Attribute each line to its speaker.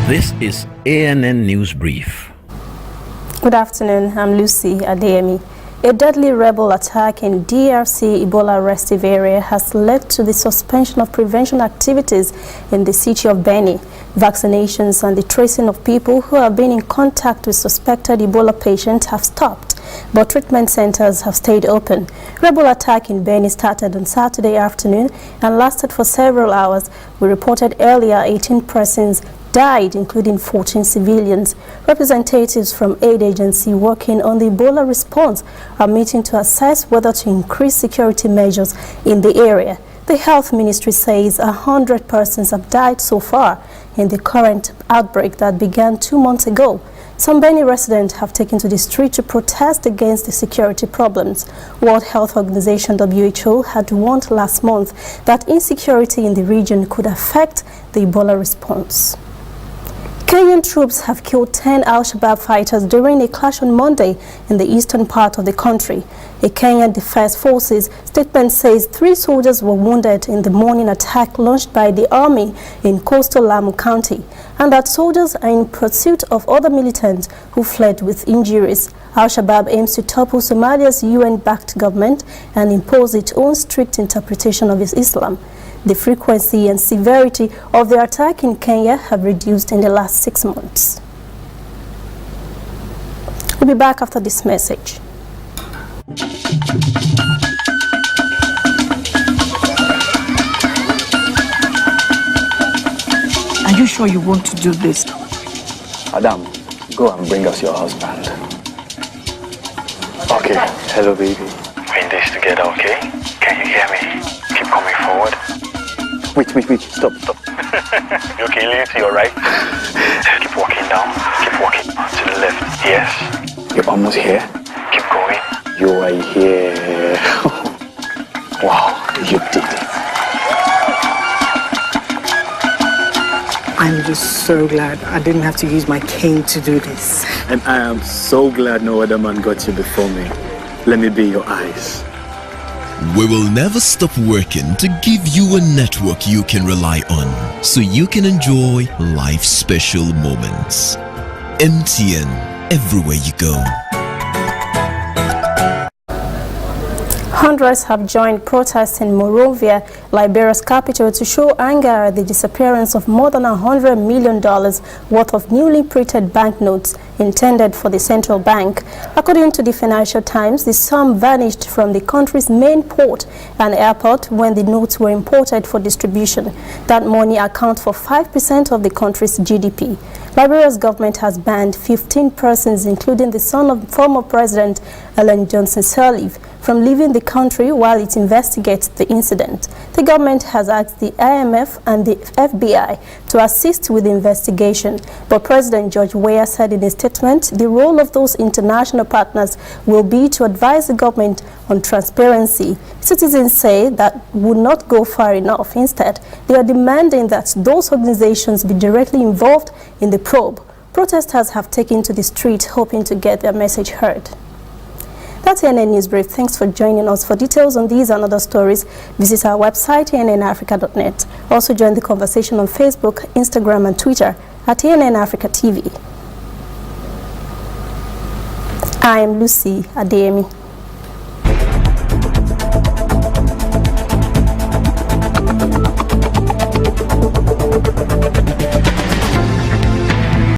Speaker 1: This is ANN News Brief.
Speaker 2: Good afternoon, I'm Lucy Adeyemi. A deadly rebel attack in DRC Ebola restive area has led to the suspension of prevention activities in the city of Beni. Vaccinations and the tracing of people who have been in contact with suspected Ebola patients have stopped, but treatment centers have stayed open. Rebel attack in Beni started on Saturday afternoon and lasted for several hours. We reported earlier 18 persons died, including 14 civilians. Representatives from aid agency working on the Ebola response are meeting to assess whether to increase security measures in the area. The health ministry says 100 persons have died so far in the current outbreak that began 2 months ago. Some Beni residents have taken to the street to protest against the security problems. World Health Organization (WHO) had warned last month that insecurity in the region could affect the Ebola response. Kenyan troops have killed 10 Al-Shabaab fighters during a clash on Monday in the eastern part of the country. A Kenyan Defense Forces statement says 3 soldiers were wounded in the morning attack launched by the army in coastal Lamu County, and that soldiers are in pursuit of other militants who fled with injuries. Al-Shabaab aims to topple Somalia's UN-backed government and impose its own strict interpretation of Islam. The frequency and severity of the attack in Kenya have reduced in the last 6 months. We'll be back after this message.
Speaker 3: Are you sure you want to do this?
Speaker 4: Adam, go and bring us your husband. Okay, hello baby.
Speaker 5: We're in this together, okay? Can you hear me? Keep coming forward.
Speaker 4: Wait, stop.
Speaker 5: You okay, lean to your right. Keep walking down. Keep walking to the left. Yes.
Speaker 4: You're almost here.
Speaker 5: Keep going.
Speaker 4: You are here. Wow, you did it.
Speaker 3: I'm just so glad I didn't have to use my cane to do this.
Speaker 4: And I am so glad no other man got you before me. Let me be your eyes.
Speaker 6: We will never stop working to give you a network you can rely on so you can enjoy life's special moments. MTN, everywhere you go.
Speaker 2: Hundreds have joined protests in Monrovia, Liberia's capital, to show anger at the disappearance of more than $100 million worth of newly printed banknotes intended for the central bank. According to the Financial Times, the sum vanished from the country's main port and airport when the notes were imported for distribution. That money accounts for 5% of the country's GDP. Liberia's government has banned 15 persons, including the son of former President Ellen Johnson Sirleaf, from leaving the country while it investigates the incident. The government has asked the IMF and the FBI to assist with the investigation, but President George Weah said in a statement the role of those international partners will be to advise the government on transparency. Citizens say that would not go far enough. Instead, they are demanding that those organizations be directly involved in the probe. Protesters have taken to the street hoping to get their message heard. That's ANN News Brief. Thanks for joining us. For details on these and other stories, visit our website, annafrica.net. Also join the conversation on Facebook, Instagram, and Twitter at ANN Africa TV. I am Lucy Adeyemi.